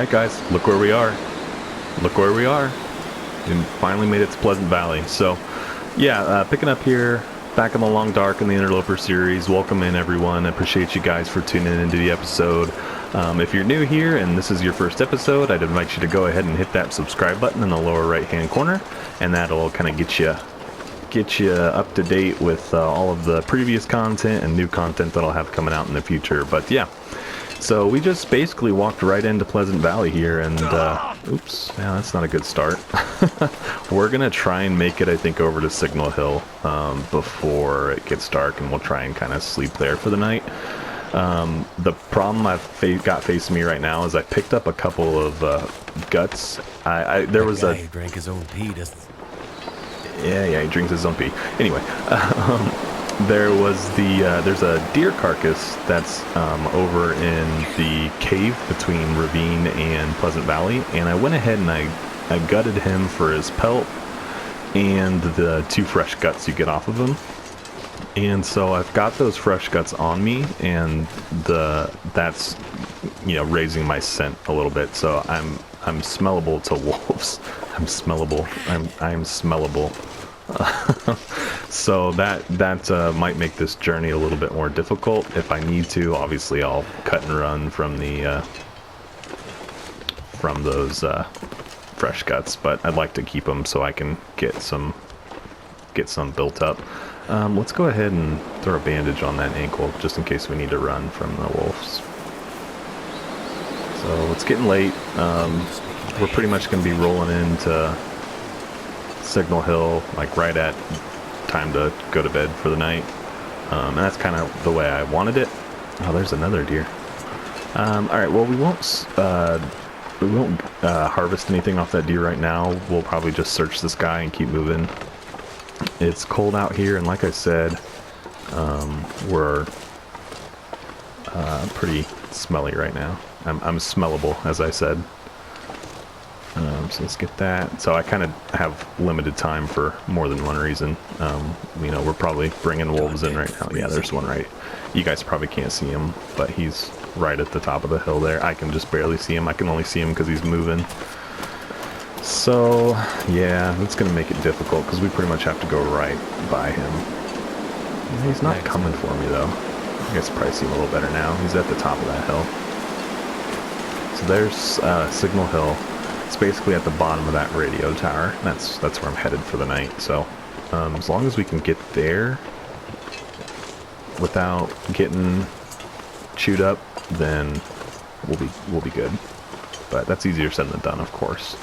Alright guys, look where we are. Look where we are. We finally made it to Pleasant Valley. So, yeah, picking up here, back in the Long Dark in the Interloper series. Welcome in everyone. I appreciate you guys for tuning into the episode. If you're new here and this is your first episode, I'd invite you to go ahead and hit that subscribe button in the lower right hand corner, and that'll kind of get you up to date with all of the previous content and new content that I'll have coming out in the future. But yeah, so we just basically walked right into Pleasant Valley here, and oops, yeah, that's not a good start. We're gonna try and make it, I think, over to Signal Hill before it gets dark, and we'll try and kind of sleep there for the night. The problem I've got facing me right now is I picked up a couple of guts. There was a... He drank his own pee, doesn't... Yeah, he drinks his own pee. Anyway, there's a deer carcass that's over in the cave between Ravine and Pleasant Valley, and I went ahead and I gutted him for his pelt and the 2 fresh guts you get off of him. And so I've got those fresh guts on me, and that's, you know, raising my scent a little bit. So I'm smellable to wolves. I'm smellable. So that might make this journey a little bit more difficult. If I need to, obviously I'll cut and run from those fresh guts, but I'd like to keep them so I can get some built up. Let's go ahead and throw a bandage on that ankle just in case we need to run from the wolves. So it's getting late. We're pretty much going to be rolling into Signal Hill, like right at time to go to bed for the night. And that's kind of the way I wanted it. Oh, there's another deer. Alright, well, we won't harvest anything off that deer right now. We'll probably just search the sky and keep moving. It's cold out here, and like I said, we're pretty smelly right now. I'm smellable, as I said. So let's get that. So I kind of have limited time for more than one reason. You know, we're probably bringing wolves in right now. Yeah, there's one right. You guys probably can't see him, but he's right at the top of the hill there. I can just barely see him. I can only see him because he's moving. So, yeah, that's going to make it difficult because we pretty much have to go right by him. He's not coming for me, though. I guess probably see him a little better now. He's at the top of that hill. So there's Signal Hill. It's basically at the bottom of that radio tower. That's where I'm headed for the night. So, as long as we can get there without getting chewed up, then we'll be good. But that's easier said than done, of course.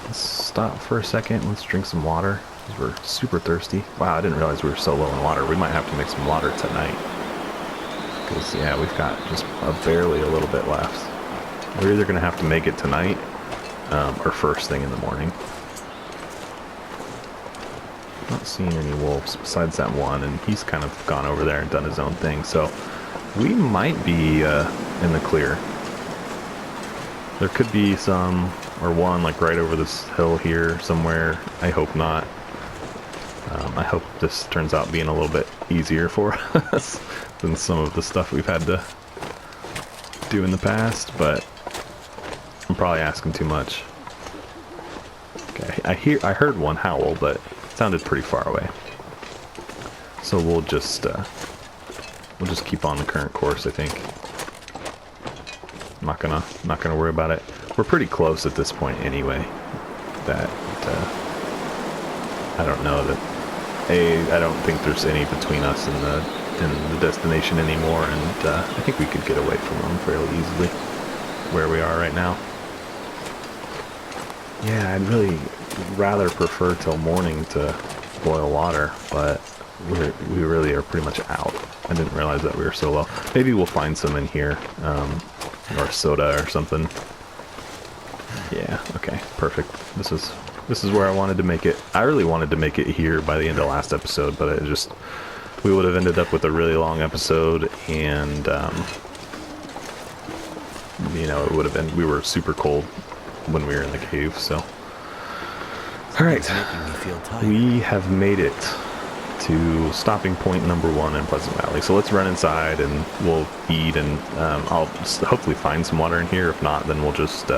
Let's stop for a second. Let's drink some water because we're super thirsty. Wow, I didn't realize we were so low in water. We might have to make some water tonight because, yeah, we've got just barely a little bit left. We're either going to have to make it tonight or first thing in the morning. Not seeing any wolves besides that one, and he's kind of gone over there and done his own thing. So we might be in the clear. There could be some, or one, like right over this hill here somewhere. I hope not. I hope this turns out being a little bit easier for us than some of the stuff we've had to do in the past, but I'm probably asking too much. Okay, I heard one howl, but it sounded pretty far away. So we'll just keep on the current course, I think. I'm not gonna worry about it. We're pretty close at this point anyway. That I don't know that I don't think there's any between us and the destination anymore, and I think we could get away from them fairly easily where we are right now. Yeah, I'd really rather prefer till morning to boil water, but we really are pretty much out. I didn't realize that we were so low. Maybe we'll find some in here. Or soda or something. Yeah, okay, perfect. This is where I wanted to make it. I really wanted to make it here by the end of last episode, but we would have ended up with a really long episode, and you know, it would have been, we were super cold when we were in the cave. So alright, we have made it to stopping point number 1 in Pleasant Valley. So let's run inside and we'll eat, and I'll hopefully find some water in here. If not, then we'll just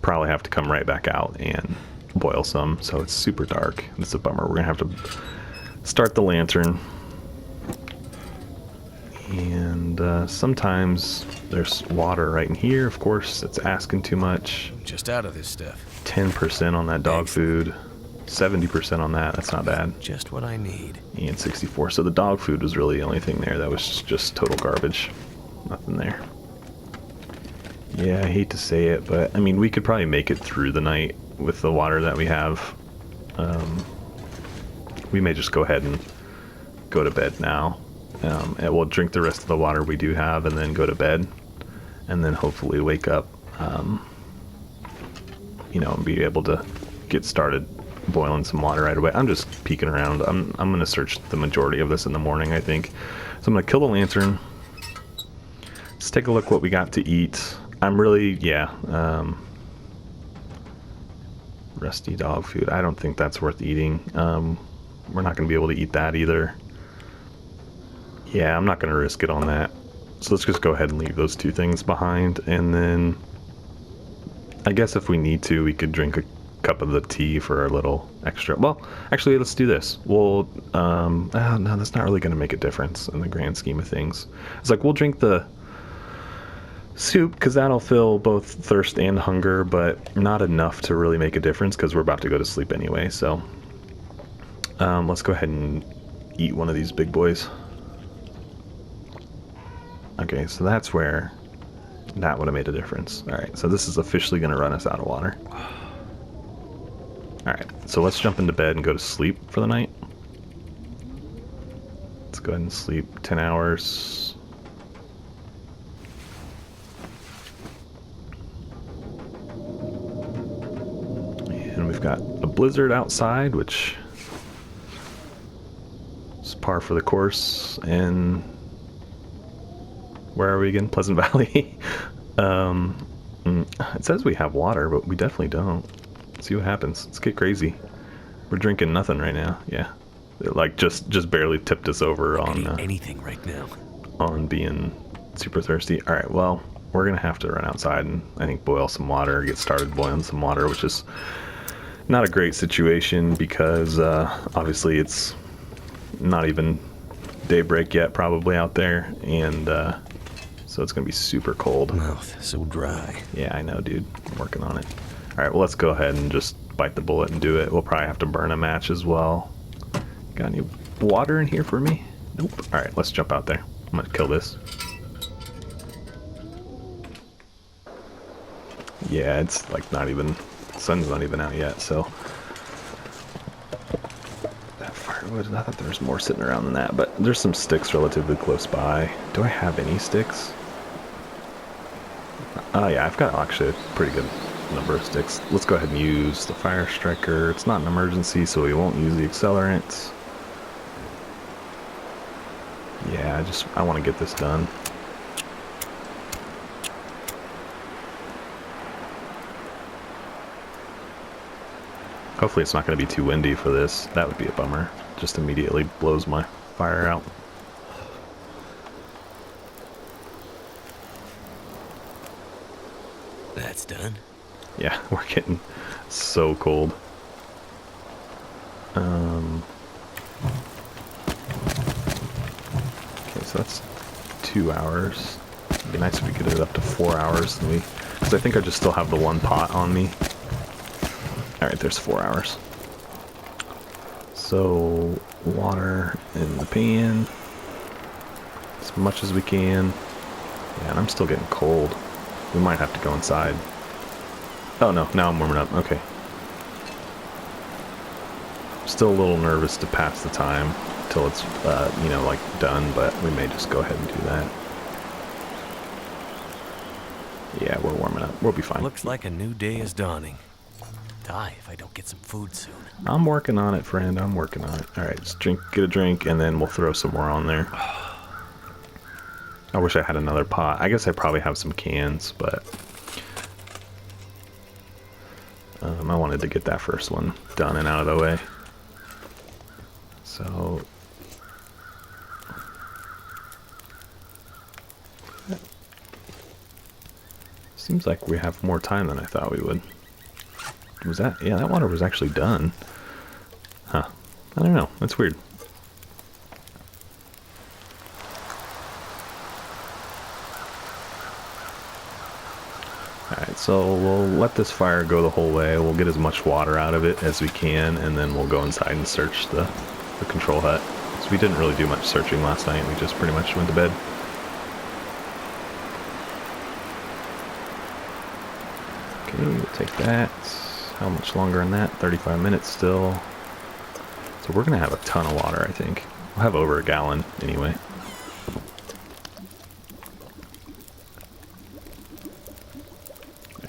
probably have to come right back out and boil some. So it's super dark. It's a bummer. We're gonna have to start the lantern, and sometimes there's water right in here. Of course, it's asking too much. Just out of this stuff. 10% on that dog food, 70% on that. That's not bad. Just what I need. And 64. So the dog food was really the only thing there that was just total garbage. Nothing there. Yeah, I hate to say it, but I mean, we could probably make it through the night with the water that we have. We may just go ahead and go to bed now. And we'll drink the rest of the water we do have and then go to bed. And then hopefully wake up, you know, and be able to get started boiling some water right away. I'm just peeking around. I'm going to search the majority of this in the morning, I think. So I'm going to kill the lantern. Let's take a look what we got to eat. I'm really, rusty dog food. I don't think that's worth eating. We're not going to be able to eat that either. Yeah, I'm not going to risk it on that. So let's just go ahead and leave those two things behind. And then I guess if we need to, we could drink a cup of the tea for a little extra. Well, actually, let's do this. We'll, no, that's not really going to make a difference in the grand scheme of things. It's like we'll drink the soup because that'll fill both thirst and hunger, but not enough to really make a difference because we're about to go to sleep anyway. So let's go ahead and eat one of these big boys. Okay, so that's where that would have made a difference. Alright, so this is officially going to run us out of water. Alright, so let's jump into bed and go to sleep for the night. Let's go ahead and sleep 10 hours. And we've got a blizzard outside, which is par for the course. And where are we again? Pleasant Valley. It says we have water, but we definitely don't. Let's see what happens. Let's get crazy. We're drinking nothing right now. Yeah, it like just barely tipped us over on anything right now. On being super thirsty. All right, well, we're gonna have to run outside and I think boil some water. Get started boiling some water, which is not a great situation because obviously it's not even daybreak yet, probably out there, and so it's gonna be super cold. Mouth so dry. Yeah, I know, dude. I'm working on it. All right, well, let's go ahead and just bite the bullet and do it. We'll probably have to burn a match as well. Got any water in here for me? Nope. All right, let's jump out there. I'm gonna kill this. Yeah, it's like not even, the sun's not even out yet, so. That firewood, I thought there was more sitting around than that, but there's some sticks relatively close by. Do I have any sticks? Oh yeah, I've got actually a pretty good number of sticks. Let's go ahead and use the Firestarter. It's not an emergency, so we won't use the accelerant. Yeah, I want to get this done. Hopefully it's not going to be too windy for this. That would be a bummer. Just immediately blows my fire out. That's done. Yeah, we're getting so cold. Okay, so that's 2 hours. It'd be nice if we could get it up to 4 hours. Because I think I just still have the one pot on me. Alright, there's 4 hours. So, water in the pan. As much as we can. Yeah, and I'm still getting cold. We might have to go inside. Oh no, now I'm warming up. Okay. Still a little nervous to pass the time till it's, you know, like done, but we may just go ahead and do that. Yeah, we're warming up. We'll be fine. Looks like a new day is dawning. Die if I don't get some food soon. I'm working on it, friend. I'm working on it. Alright, just get a drink, and then we'll throw some more on there. I wish I had another pot. I guess I probably have some cans, but I wanted to get that first one done and out of the way. So seems like we have more time than I thought we would. Was that? Yeah, that water was actually done. Huh. I don't know. That's weird. Alright, so we'll let this fire go the whole way. We'll get as much water out of it as we can, and then we'll go inside and search the control hut. So we didn't really do much searching last night. We just pretty much went to bed. Okay, we'll take that. How much longer in that? 35 minutes still. So we're going to have a ton of water, I think. We'll have over a gallon anyway.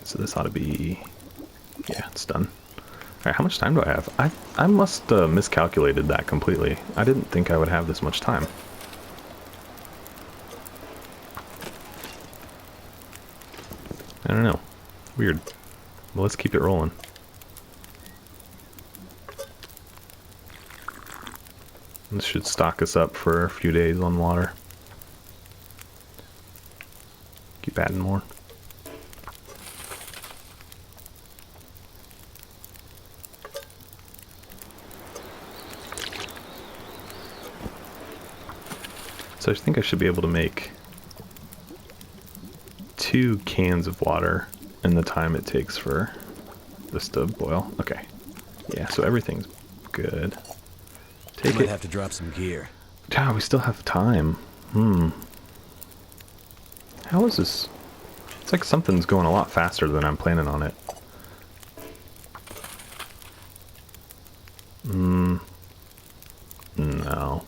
So this ought to be, yeah, it's done. All right, how much time do I have? I must miscalculated that completely. I didn't think I would have this much time. I don't know. Weird. Well, let's keep it rolling. This should stock us up for a few days on water. Keep adding more. So I think I should be able to make 2 cans of water in the time it takes for this to boil. Okay. Yeah, so everything's good. Take Might it. have to drop some gear. Yeah, we still have time. How is this? It's like something's going a lot faster than I'm planning on it. No.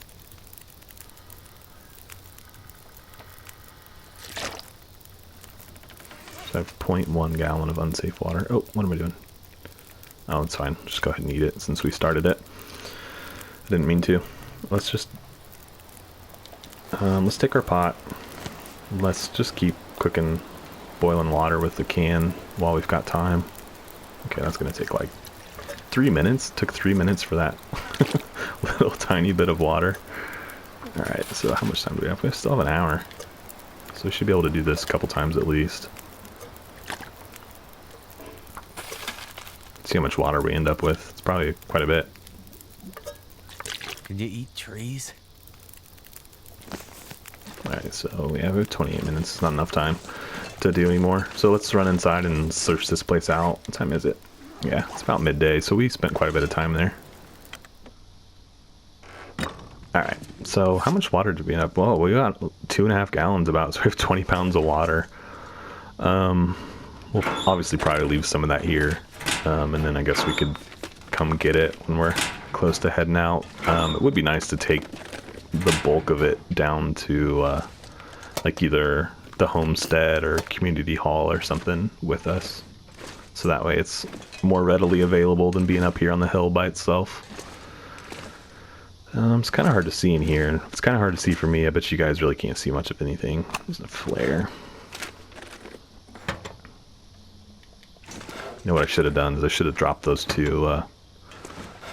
So I have 0.1 gallon of unsafe water. Oh, what am I doing? Oh, it's fine. Just go ahead and eat it since we started it. I didn't mean to. Let's just... let's take our pot. Let's just keep cooking boiling water with the can while we've got time. Okay, that's going to take like 3 minutes. Took 3 minutes for that little tiny bit of water. Alright, so how much time do we have? We still have an hour. So we should be able to do this a couple times at least. See how much water we end up with. It's probably quite a bit. Can you eat trees? Alright, so we have 28 minutes. It's not enough time to do anymore. So let's run inside and search this place out. What time is it? Yeah, it's about midday, so we spent quite a bit of time there. Alright, so how much water did we end up? Well, we got 2.5 gallons about, so we have 20 pounds of water. We'll obviously probably leave some of that here. And then I guess we could come get it when we're close to heading out. It would be nice to take the bulk of it down to like either the homestead or community hall or something with us. So that way it's more readily available than being up here on the hill by itself. It's kind of hard to see in here. It's kind of hard to see for me. I bet you guys really can't see much of anything. There's a flare. You know what I should have done is I should have dropped those 2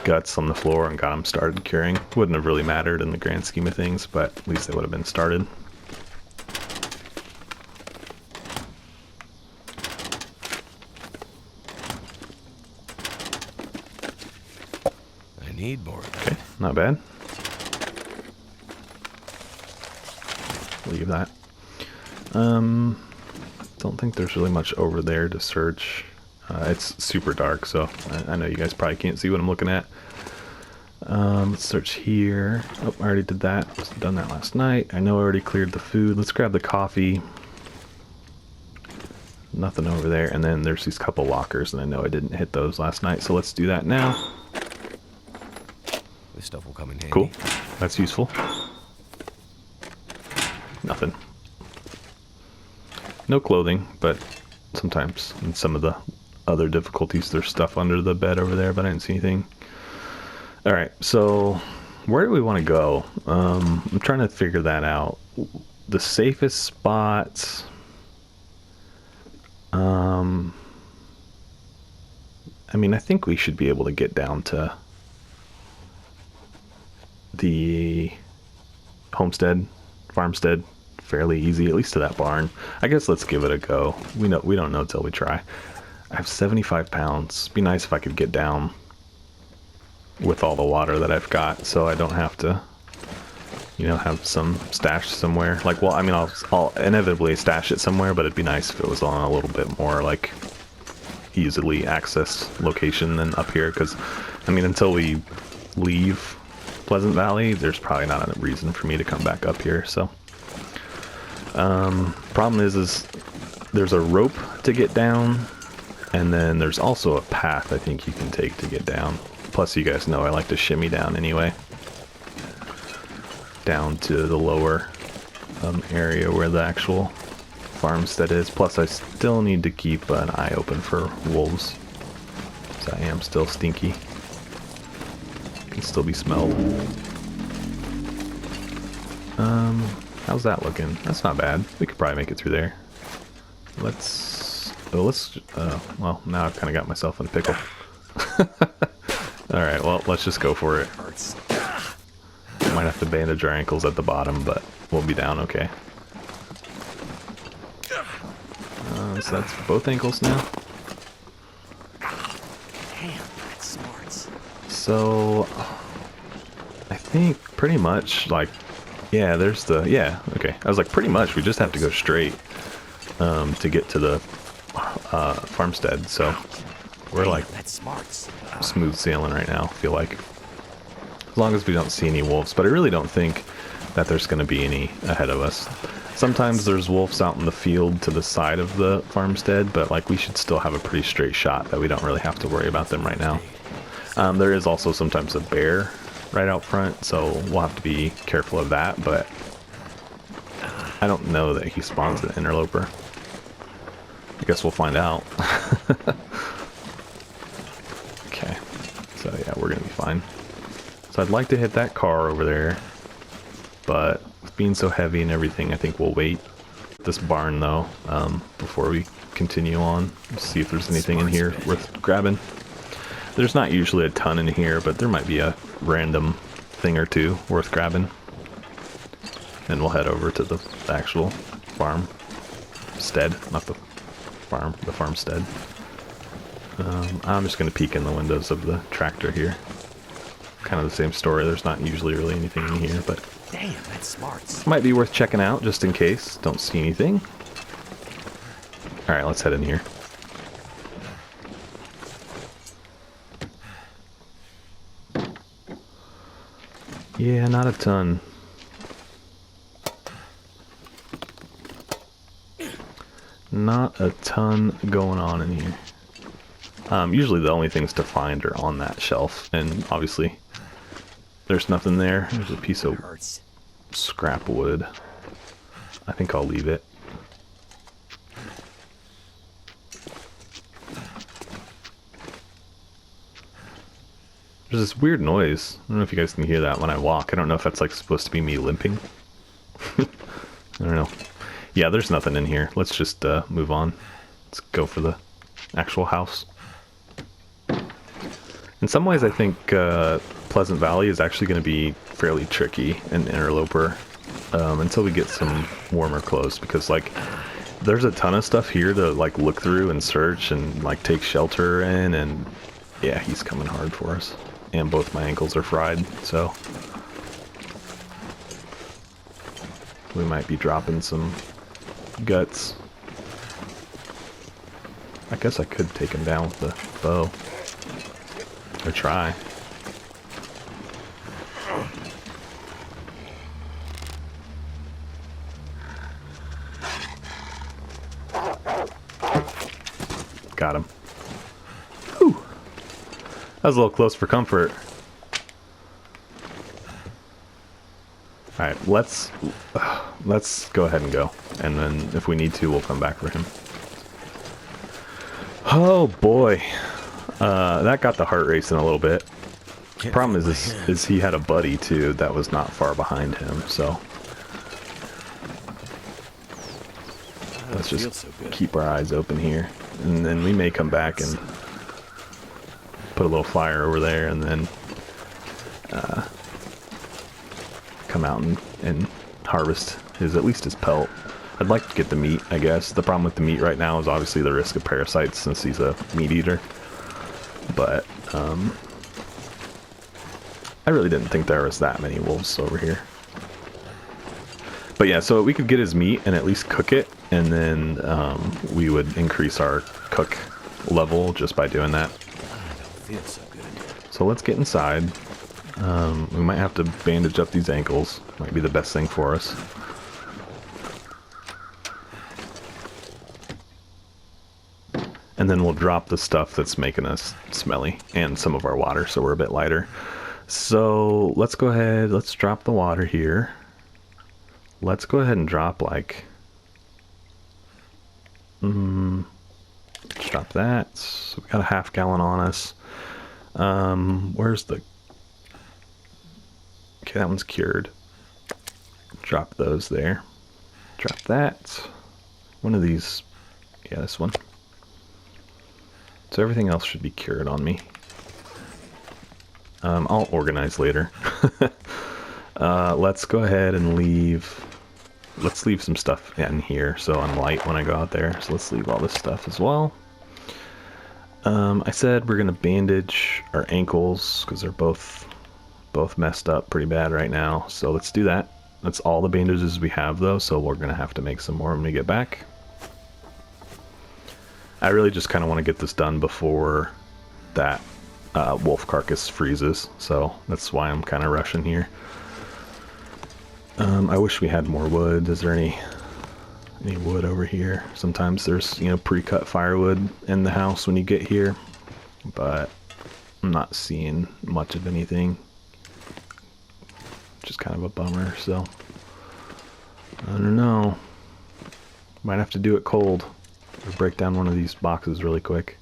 guts on the floor and got them started curing. Wouldn't have really mattered in the grand scheme of things, but at least they would have been started. I need more of that. Okay, not bad. Leave that. Don't think there's really much over there to search. It's super dark, so I know you guys probably can't see what I'm looking at. Let's search here. Oh, I already did that. Done that last night. I know I already cleared the food. Let's grab the coffee. Nothing over there. And then there's these couple lockers, and I know I didn't hit those last night, so let's do that now. This stuff will come in handy. Cool. That's useful. Nothing. No clothing, but sometimes in some of the other difficulties there's stuff under the bed over there, but I didn't see anything. Alright, so where do we want to go? I'm trying to figure that out. The safest spots... I mean, I think we should be able to get down to the homestead, farmstead, fairly easy, at least to that barn. I guess let's give it a go. We don't know till we try. I have 75 pounds. Be nice if I could get down with all the water that I've got, so I don't have to, you know, have some stash somewhere. Like, well, I mean, I'll inevitably stash it somewhere, but it'd be nice if it was on a little bit more like easily accessed location than up here, because I mean, until we leave Pleasant Valley, there's probably not a reason for me to come back up here. So problem is there's a rope to get down, and then there's also a path I think you can take to get down. Plus, you guys know I like to shimmy down anyway, down to the lower area where the actual farmstead is. Plus, I still need to keep an eye open for wolves, so I am still stinky. Can still be smelled. How's that looking? That's not bad. We could probably make it through there. Well, now I've kind of got myself in a pickle. Alright, well, let's just go for it. Might have to bandage our ankles at the bottom, but we'll be down okay. So that's both ankles now. Damn, that's smart. So, I think pretty much, like, yeah, there's the, yeah, okay. I was like, pretty much, we just have to go straight to get to the farmstead, so we're like smooth sailing right now, I feel like. As long as we don't see any wolves, but I really don't think that there's going to be any ahead of us. Sometimes there's wolves out in the field to the side of the farmstead, but like we should still have a pretty straight shot that we don't really have to worry about them right now. There is also sometimes a bear right out front, so we'll have to be careful of that, but I don't know that he spawns an interloper. I guess we'll find out. Okay, so yeah, we're gonna be fine. So I'd like to hit that car over there, but with being so heavy and everything, I think we'll wait. This barn though, before we continue on, see if there's anything in here worth grabbing. There's not usually a ton in here, but there might be a random thing or two worth grabbing. And we'll head over to the actual farmstead, not the farm, the farmstead. I'm just going to peek in the windows of the tractor here. Kind of the same story. There's not usually really anything in here, but damn, that's smart. Might be worth checking out just in case. Don't see anything. All right, let's head in here. Yeah, not a ton. Not a ton going on in here. Usually the only things to find are on that shelf, and obviously there's nothing there. There's a piece of scrap wood. I think I'll leave it. There's this weird noise. I don't know if you guys can hear that when I walk. I don't know if that's like supposed to be me limping. I don't know. Yeah, there's nothing in here. Let's just move on. Let's go for the actual house. In some ways, I think Pleasant Valley is actually going to be fairly tricky in Interloper until we get some warmer clothes, because like there's a ton of stuff here to like look through and search and like take shelter in, and yeah, he's coming hard for us. And both my ankles are fried, so we might be dropping some guts. I guess I could take him down with the bow. Or try. Got him. Whew. That was a little close for comfort. Alright, let's go ahead and go. And then if we need to, we'll come back for him. Oh boy. That got the heart racing a little bit. The problem is he had a buddy too that was not far behind him, so let's just keep our eyes open here, and then we may come back and put a little fire over there, and then come out and harvest at least his pelt. I'd like to get the meat, I guess. The problem with the meat right now is obviously the risk of parasites since he's a meat eater. But I really didn't think there was that many wolves over here. But yeah, so we could get his meat and at least cook it, and then we would increase our cook level just by doing that. I don't feel so good. So let's get inside. We might have to bandage up these ankles. Might be the best thing for us. And then we'll drop the stuff that's making us smelly and some of our water so we're a bit lighter. So let's go ahead, let's drop the water here. Let's go ahead and drop like... drop that. So we got a half gallon on us. Where's the... Okay, that one's cured. Drop those there. Drop that. One of these... Yeah, this one. So everything else should be cured on me. I'll organize later. Let's go ahead and leave... Let's leave some stuff in here so I'm light when I go out there. So let's leave all this stuff as well. I said we're going to bandage our ankles because they're both messed up pretty bad right now. So let's do that. That's all the bandages we have though, so we're going to have to make some more when we get back. I really just kind of want to get this done before that wolf carcass freezes, so that's why I'm kind of rushing here. I wish we had more wood. Is there any wood over here? Sometimes there's, you know, pre-cut firewood in the house when you get here, but I'm not seeing much of anything. Just kind of a bummer, so I don't know. Might have to do it cold. Or break down one of these boxes really quick.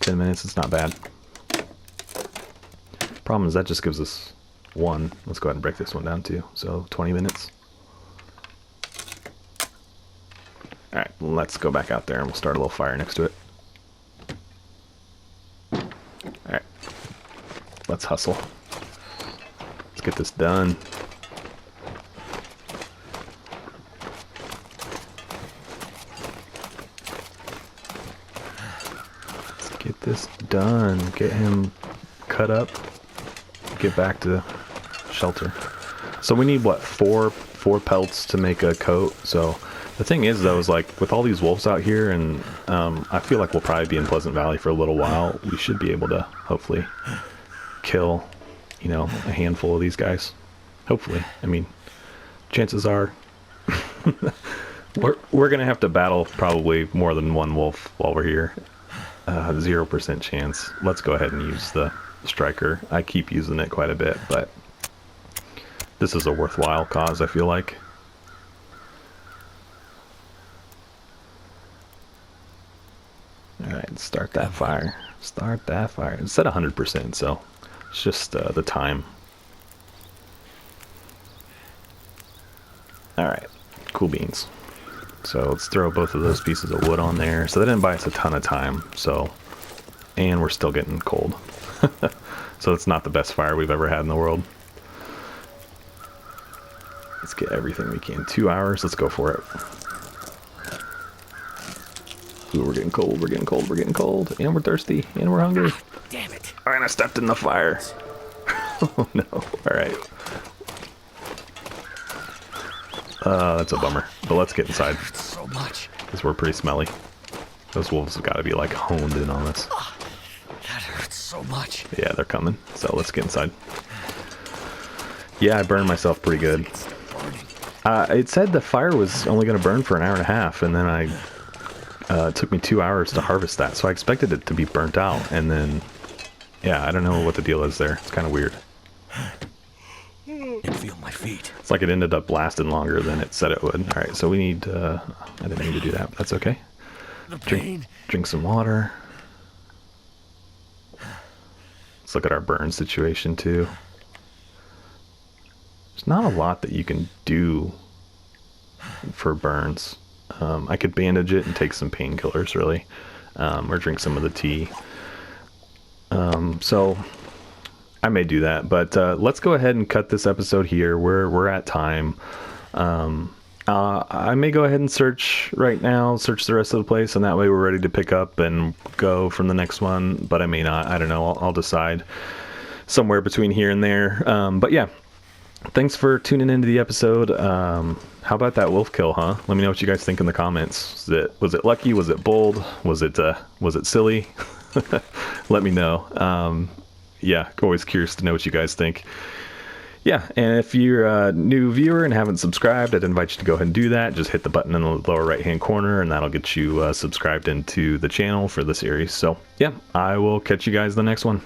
10 minutes, it's not bad. Problem is that just gives us one. Let's go ahead and break this one down too. So 20 minutes. Alright, let's go back out there and we'll start a little fire next to it. Alright. Let's hustle. Let's get this done. Get this done. Get him cut up. Get back to shelter. So we need what, four pelts to make a coat. So the thing is though, is like with all these wolves out here, and I feel like we'll probably be in Pleasant Valley for a little while. We should be able to hopefully kill, you know, a handful of these guys. Hopefully. I mean, chances are we're gonna have to battle probably more than one wolf while we're here. 0% chance. Let's go ahead and use the striker. I keep using it quite a bit, but this is a worthwhile cause, I feel like. Alright, start that fire. Start that fire. It's at 100%, so it's just the time. Alright, cool beans. So let's throw both of those pieces of wood on there. So that didn't buy us a ton of time. So, and we're still getting cold. So it's not the best fire we've ever had in the world. Let's get everything we can. 2 hours. Let's go for it. Ooh, we're getting cold. We're getting cold. We're getting cold. And we're thirsty. And we're hungry. Damn it. All right, I stepped in the fire. Oh no. All right. That's a bummer. But let's get inside. So much. Because we're pretty smelly. Those wolves have got to be like honed in on us. That hurts so much. Yeah, they're coming. So let's get inside. Yeah, I burned myself pretty good. It said the fire was only going to burn for an hour and a half, and then it took me 2 hours to harvest that. So I expected it to be burnt out, and then, yeah, I don't know what the deal is there. It's kind of weird. And feel my feet. It's like it ended up lasting longer than it said it would. All right, so we need, I didn't mean to do that, but that's okay. The pain. Drink some water. Let's look at our burn situation too. There's not a lot that you can do for burns. I could bandage it and take some painkillers really, or drink some of the tea. So I may do that, but let's go ahead and cut this episode here. We're at time. I may go ahead and search right now, search the rest of the place, and that way we're ready to pick up and go from the next one. But I may not. I don't know. I'll decide somewhere between here and there. But yeah, thanks for tuning into the episode. How about that wolf kill, huh? Let me know what you guys think in the comments. Was it lucky? Was it bold? Was it silly? Let me know. Yeah, always curious to know what you guys think. Yeah, and if you're a new viewer and haven't subscribed, I'd invite you to go ahead and do that. Just hit the button in the lower right-hand corner, and that'll get you subscribed into the channel for the series. So, yeah, I will catch you guys in the next one.